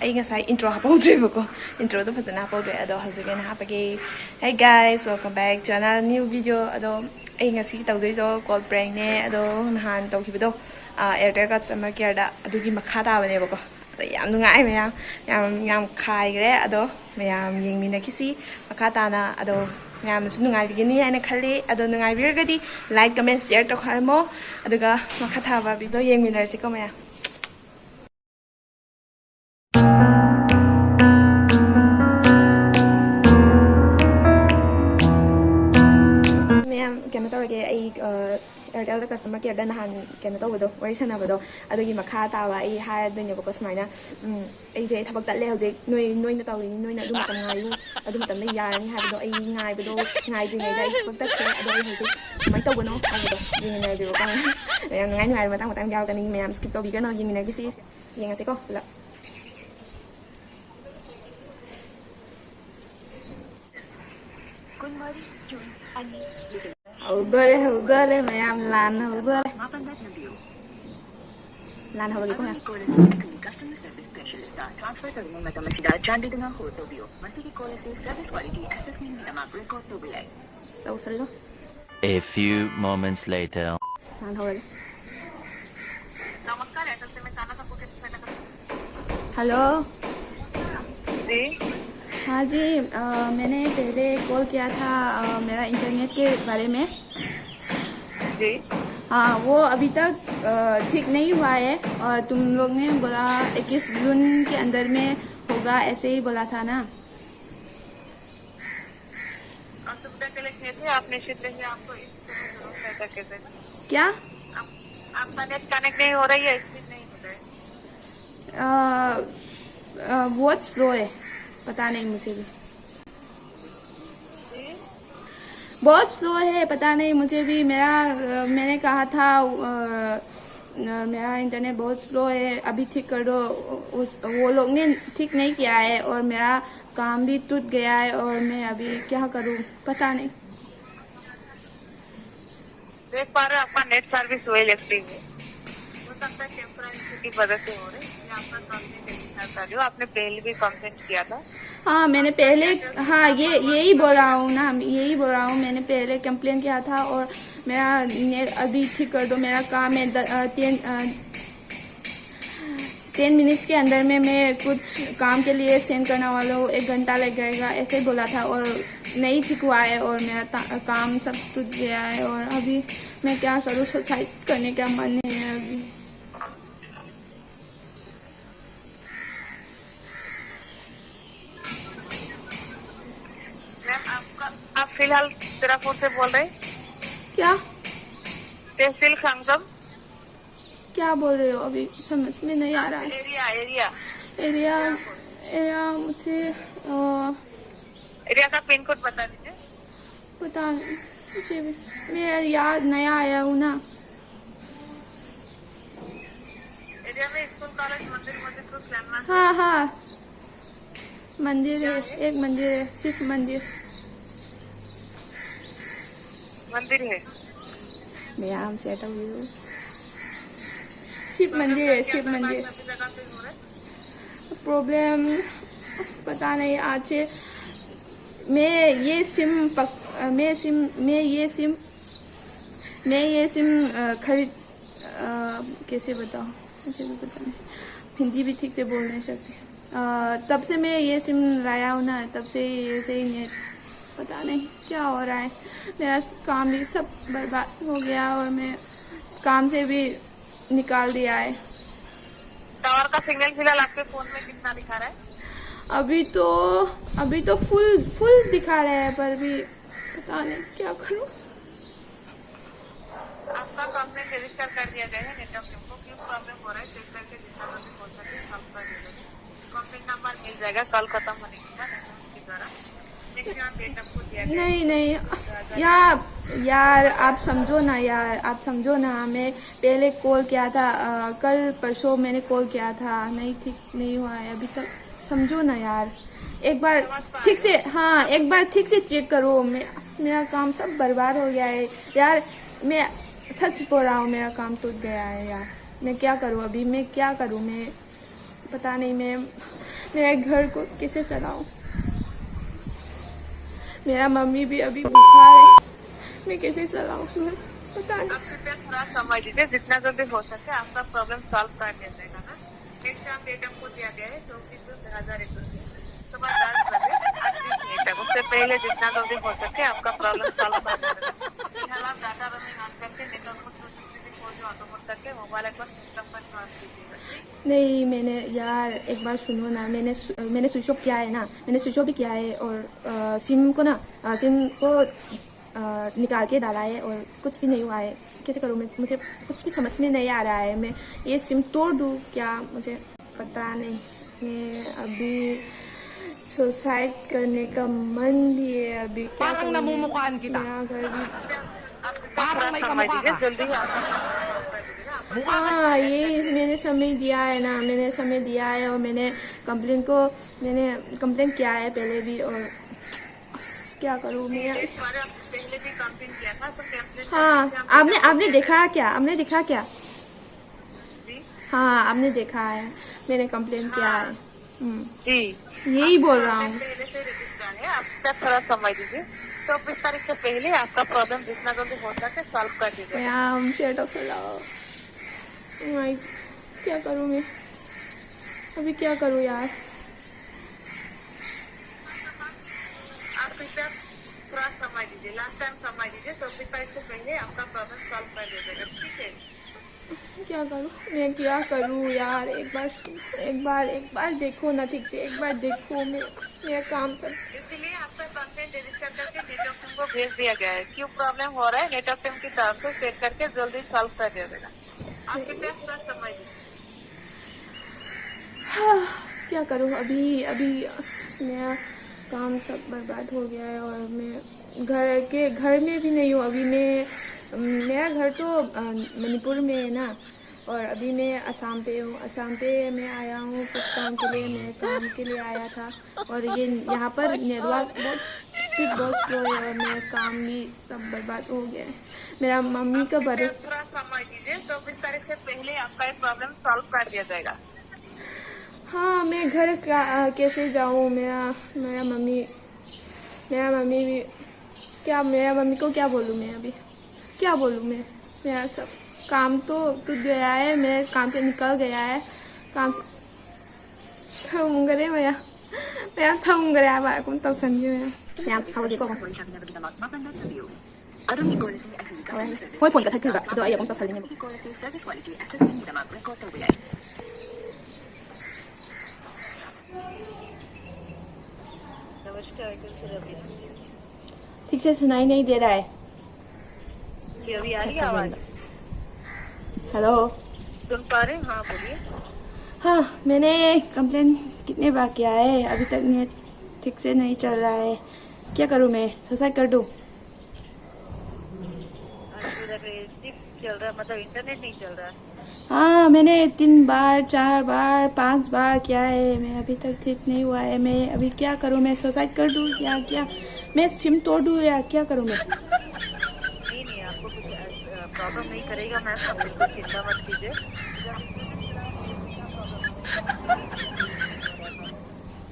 intro hapodribako intro do fazana hapodre ado hazige na hapage. Hey guys, welcome back to another new video. Ado ai ngasi tawdoi jo call prank ne ado nahan tawkibado Airtel customer care da adugi makha ta bane bako. Ado yam nungai yam khai gre ado mayam yengmina kisi makha ta na ado yam nungai bigini aina khali ado nungai birgadi like comment share to kharmo aduga makha ta ba video yengmina si ko maya. Airtel customer care dan nahan kena tahu betul, wari sana betul. Aduh gimana kata wa ai hai dunia pokok semuanya. Ai saya thabak tak leh hojek noi na tahu ini noi na dum tam ngai aduh tam ni yar ni hai betul ai ngai betul ngai tu ngai dai thabak tak ke aduh ai hojek mai tahu betul ai betul ini ngai je betul. Yang ngai matang jauh kan ini mayam skip kau bikin no ini ngai sih yang ngasih kau lah. Hudore mayam lan hudore lan hudore ko ya transfer करने में समझदार चांदी dengan foto bio masih di quality service quality assessment में आप record तो बिलाई tahu selo. A few moments later lan hudore नमस्कार ऐसा से मैं ताना का पूछे हेलो जी हाँ जी मैंने पहले कॉल किया था मेरा इंटरनेट के बारे में जी हाँ वो अभी तक ठीक नहीं हुआ है और तुम लोग ने बोला 21 जून के अंदर में होगा ऐसे ही बोला था ना। सुविधा के लिए थे आप निश्चित रहिए आपको इस जरूरत है कैसे क्या आपका नेट कनेक्ट नहीं हो रही है स्पीड नहीं हो रहा है बहुत स्लो है पता नहीं मुझे भी बहुत स्लो है पता नहीं मुझे भी मैंने कहा था मेरा इंटरनेट बहुत स्लो है अभी ठीक कर दो वो लोग ने ठीक नहीं किया है और मेरा काम भी टूट गया है और मैं अभी क्या करूं पता नहीं देख पा रहे आपका नेट सर्विस वेल एक्टिव है हो सकता है टेम्पररी की वजह से हो रही है आपका कंप्लेंट कर रही हो आपने पहले भी कंप्लेंट किया था हाँ मैंने पहले हाँ यही बोल रहा हूँ मैंने पहले कंप्लेन किया था और मेरा नेट अभी ठीक कर दो मेरा काम है 10 मिनट्स के अंदर में मैं कुछ काम के लिए सेंड करने वाला हूँ 1 घंटा लग जाएगा ऐसे ही बोला था और नहीं ठीक हुआ है और मेरा काम सब टूट गया है और अभी मैं क्या करूँ सुसाइड करने का मन है अभी आप फिलहाल तेरापुर से बोल रहे क्या तहसील संगम क्या बोल रहे हो अभी समझ में नहीं आ रहा है एरिया मुझे एरिया का पिन कोड बता दीजिए पता नहीं मुझे भी मैं याद नया आया हूँ ना एरिया में स्कूल कॉलेज मंदिर कुछ लैंडमार्क हाँ मंदिर है एक मंदिर है सिर्फ मंदिर है मैं आम से हटा हुई शिव मंदिर प्रॉब्लम पता नहीं आज मैं ये सिम खरीद कैसे बताऊँ मुझे भी पता नहीं हिंदी भी ठीक से बोल नहीं सकते तब से मैं ये सिम लाया हूँ ना तब से ऐसे ही नेट पता नहीं क्या हो रहा है मेरा काम भी सब बर्बाद हो गया और मैं काम से भी निकाल दिया है टावर का सिग्नल फिलहाल आपके फोन में कितना दिखा रहा है अभी तो फुल दिखा रहा है पर भी पता नहीं क्या करूं आपका कंप्लेंट रजिस्टर कर दिया गया है नेटवर्क को क्यों प्रॉब्लम हो रहा है चेक करके जितना जल्दी हो सके सॉल्व कर दीजिए कंप्लेंट नंबर मिल जाएगा कल खत्म होने के बाद नेटवर्क द्वारा नहीं यार आप समझो ना मैं पहले कॉल किया था कल परसों मैंने कॉल किया था नहीं ठीक नहीं हुआ है अभी तक समझो ना यार एक बार ठीक से चेक करो मेरा काम सब बर्बाद हो गया है यार मैं सच बोल रहा हूँ मेरा काम टूट गया है यार मैं क्या करूँ अभी मैं क्या करूँ मैं पता नहीं मेरे घर को कैसे चलाऊं? मेरा मम्मी भी अभी बुखार है, मैं कैसे चलाऊं घर? पता नहीं। आप कृपया थोड़ा समय दीजिए, जितना जल्दी हो सके आपका प्रॉब्लम सॉल्व कर दिया जाएगा ना। एग्जाम डेट हमको दिया गया है 24/2/2021 सुबह 10 बजे 38 मिनट तक। उससे पहले जितना जल्दी हो सके आपका प्रॉब्लम सॉल्व कर दिया जाएगा। फिलहाल आप डाटा रोमिंग ऑन करके नेटवर्क को 264 जो ऑटो मोड करके मोबाइल एक बार सिस्टम पर ट्रांस कीजिएगा। नहीं, मैंने यार एक बार सुनो ना, मैंने स्विच ऑफ किया है ना, मैंने स्विच ऑफ भी किया है और सिम को निकाल के डाला है और कुछ भी नहीं हुआ है। कैसे करूँ मैं? मुझे कुछ भी समझ में नहीं आ रहा है। मैं ये सिम तोड़ दूँ क्या? मुझे पता नहीं। मैं अभी सुसाइड करने का मन भी है। अभी क्या Parang करूं? namumukhaan kita. मेरा घर भी Parang may समय kamukha दीजिए, ka. जल्दी ही आपका प्रॉब्लम सॉल्व कर दीजिएगा। हाँ, ये मैंने समय दिया है ना, मैंने समय दिया है और मैंने कंप्लेन किया है पहले भी। और क्या करूँ मैं? एक बार आपने पहले भी कंप्लेन किया था तो कंप्लेन हाँ, आपने देखा क्या? आपने देखा क्या? जी हाँ, आपने देखा है, मैंने कंप्लेन किया है। जी यही बोल रहा हूँ। पहले से रजिस्टर है, आपका थोड़ा समय दीजिए। 24 तारीख से पहले आपका प्रॉब्लम जितना जल्दी हो सके सॉल्व कर दीजिएगा। मैं शेट ऑफ सलाह। माय, क्या करूँ मैं? अभी क्या करूँ यार? आप कृपया थोड़ा समय दीजिए, लास्ट टाइम समय दीजिए। 24 तारीख से पहले आपका प्रॉब्लम सॉल्व कर दीजिएगा, ठीक है? क्या करूँ मैं? क्या करूँ यार? एक बार देखो ना ठीक से, एक बार देखो। मेरा काम सब इसलिए आपका कंप्लेंट रजिस्टर करके नेटवर्क टीम को भेज दिया गया है। क्यों प्रॉब्लम हो रहा है नेटवर्क टीम की तरफ से चेक करके जल्दी सॉल्व कर दिया जाएगा। आप कृपया थोड़ा समय दीजिए। क्या करूँ? अभी मेरा काम सब बर्बाद हो गया है और मैं घर में भी नहीं हूँ। अभी मेरा घर तो मणिपुर में है ना, और अभी मैं असम पे हूँ। असम पे मैं आया हूँ कुछ काम के लिए, मैं काम के लिए आया था। और ये यहाँ पर नेटवर्क स्पीड बहुत स्लो है और मेरा काम भी सब बर्बाद हो गया है। मेरा मम्मी का भरोसा। थोड़ा समय दीजिए, 24 तारीख से पहले आपका ये प्रॉब्लम सॉल्व कर दिया जाएगा। हाँ, मैं घर कैसे जाऊँ? मेरा मम्मी भी मेरा मम्मी को क्या बोलूँ मैं? अभी क्या बोलूँ मैं? मेरा सब काम तो टूट गया है, मेरे काम से निकल गया है। काम ungare maya ungare aba cũng tao sần như vậy. Nhà hầu gì cô không? Hôi phun cả thay cửa đợi giờ cũng tao sần như vậy. नमस्कार, कैसे रवि? ठीक से सुनाई नहीं दे रहा है। जी, अभी आ रही है आवाज? हेलो। सुन पा रहे हैं? हाँ बोलिए। हाँ, मैंने कंप्लेन कितने बार किया है, अभी तक नेट ठीक से नहीं चल रहा है। क्या करूँ मैं? सुसाइड कर दूँ? चल रहा मतलब इंटरनेट नहीं चल रहा? हाँ, मैंने 3 बार 4 बार 5 बार किया है, मैं अभी तक ठीक नहीं हुआ है। मैं अभी क्या करूँ? मैं सुसाइड कर दूँ या क्या? मैं सिम तोड़ दूँ या क्या करूँ मैं? नहीं, आपको कुछ प्रॉब्लम नहीं करेगा मैम, आप बिल्कुल चिंता मत कीजिए।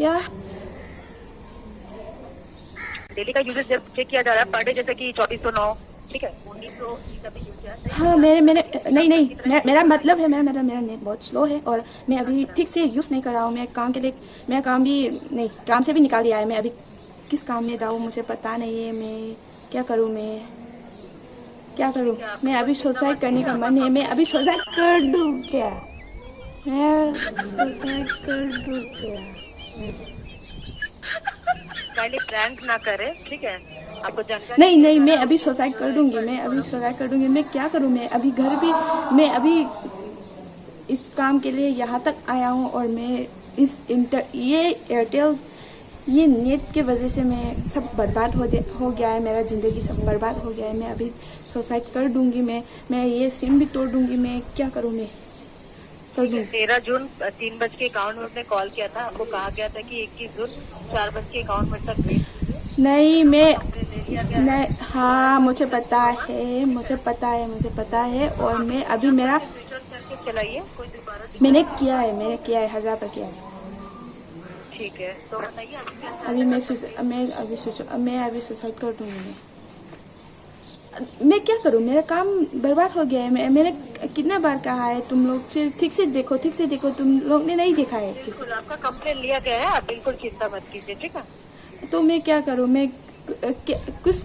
या डेली का यूजेज जब चेक किया जा रहा है पर डे, जैसे कि 2409, ठीक है, 1900 हाँ, मेरा मतलब है मेरा नेट बहुत स्लो है और मैं अभी ठीक से यूज़ नहीं कर रहा हूँ। मैं काम के लिए मेरा काम भी नहीं, काम से भी निकाल दिया है। मैं अभी किस काम में जाऊँ मुझे पता नहीं है। मैं क्या करूँ? मैं अभी सुसाइड करने का मन है। मैं अभी सुसाइड कर दूँ क्या? काइंडली प्रैंक ना करे, ठीक है? आपको जानकारी नहीं, मैं अभी सुसाइड कर दूंगी। मैं क्या करूँ? मैं अभी इस काम के लिए यहाँ तक आया हूँ और मैं ये एयरटेल ये नेट के वजह से मैं सब बर्बाद हो गया है। मेरा ज़िंदगी सब बर्बाद हो गया है। मैं अभी सुसाइड कर दूंगी। मैं ये सिम भी तोड़ दूंगी। मैं क्या करूँ? मैं कर दूँ। 13 जून 3 बजे के अकाउंट में उसने कॉल किया था, आपको कहा गया था कि 21 जून 4 बजे के अकाउंट में तक भेज दीजिए। नहीं, हाँ, मुझे पता है और मैं अभी मेरा करके चलाइए, कोई दोबारा मैंने किया है 1000 पर किया है। ठीक है, तो बताइए अभी क्या अभी मैं अभी सुसाइड कर दूंगी। मैं क्या करूँ, मेरा काम बर्बाद हो गया है। मैंने कितना बार कहा है तुम लोग ठीक से देखो, तुम लोग ने नहीं देखा है ठीक से। बिल्कुल आपका कंप्लेन लिया गया है, आप बिल्कुल चिंता मत कीजिए, ठीक है। तो मैं क्या करूँ, मैं कुछ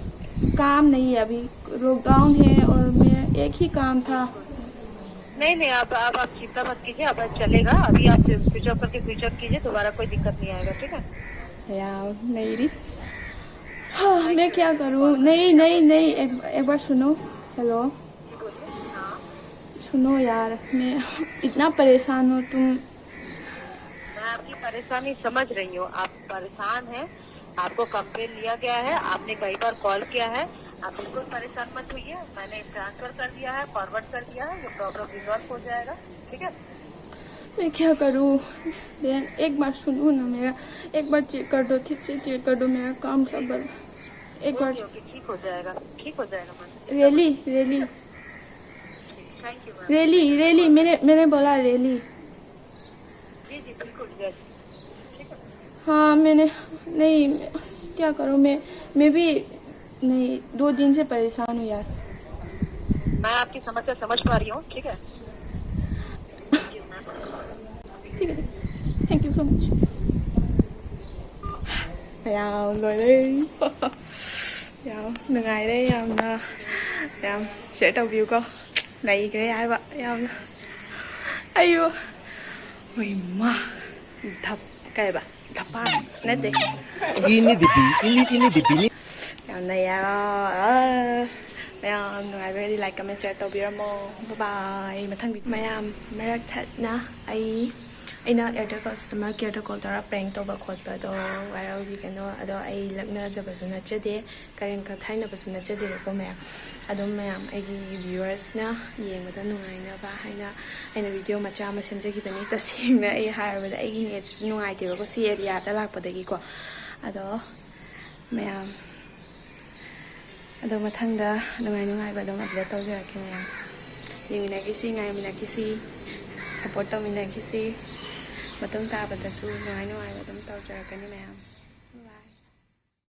काम नहीं है अभी, लॉकडाउन है और मेरा एक ही काम था। नहीं आप चिंता मत कीजिए, अब चलेगा। अभी आप स्विच ऑफ करके स्विच ऑफ कीजिए, दोबारा कोई दिक्कत नहीं आएगा, ठीक है। यार नहीं, हाँ मैं क्या करूँ। नहीं एक बार सुनो। हेलो सुनो यार, मैं इतना परेशान हूँ। मैं आपकी परेशानी समझ रही हूँ, आप परेशान हैं, आपको कंप्लेन लिया गया है, आपने कई बार कॉल किया है, आप बिल्कुल परेशान मत होइए। मैंने ट्रांसफर कर दिया है, फॉरवर्ड कर दिया है, ये प्रॉब्लम रिजॉल्व हो जाएगा, ठीक है। मैं क्या करूँ बहन, एक बार सुनो ना मेरा, एक बार चेक कर दो, ठीक से चेक कर दो मेरा काम सब एक बार। ओके, ठीक हो जाएगा ma'am. Really thank you ma'am. मैंने बोला रेली। जी बिल्कुल, यस। हाँ मैंने नहीं, क्या करूँ मैं भी नहीं, 2 दिन से परेशान हूँ यार। मैं आपकी समस्या समझ पा रही हूँ, ठीक है। ठीक है, थैंक यू सो मच यार। rồi đi यार nungay đấy यार sẽ tꯧbiuko này cái ai vậy यार ayo ui ma thap cái ba kapan nè đi ini di यार này यार यार nungay very like comment share tꯧbiu mo bye bye mathang mayam merak that na ai अना Airtel customer care call तौर prank तब खोटो viral वीगनो अदो लक्नजबसु नचदे करें थाइनबसु नचदेबको ma'am ma'am व्यूअर्सना येंबदा नुंगाइनबा हाइना अना video मचा अमा सेमजगिबनी तसेंगना हारबदा नेट नुंगाइतेबको सी एरियादा लाकपदगिको अदो मैम अदो मथंगदा नुंगाइबा अपडेट तौजरके मैम येंगिनाकिसी सपोर्ट तौमिनाकिसी मतंग ताबदसु नुंगाइ नुंगाइबा तौजरकनी मैम।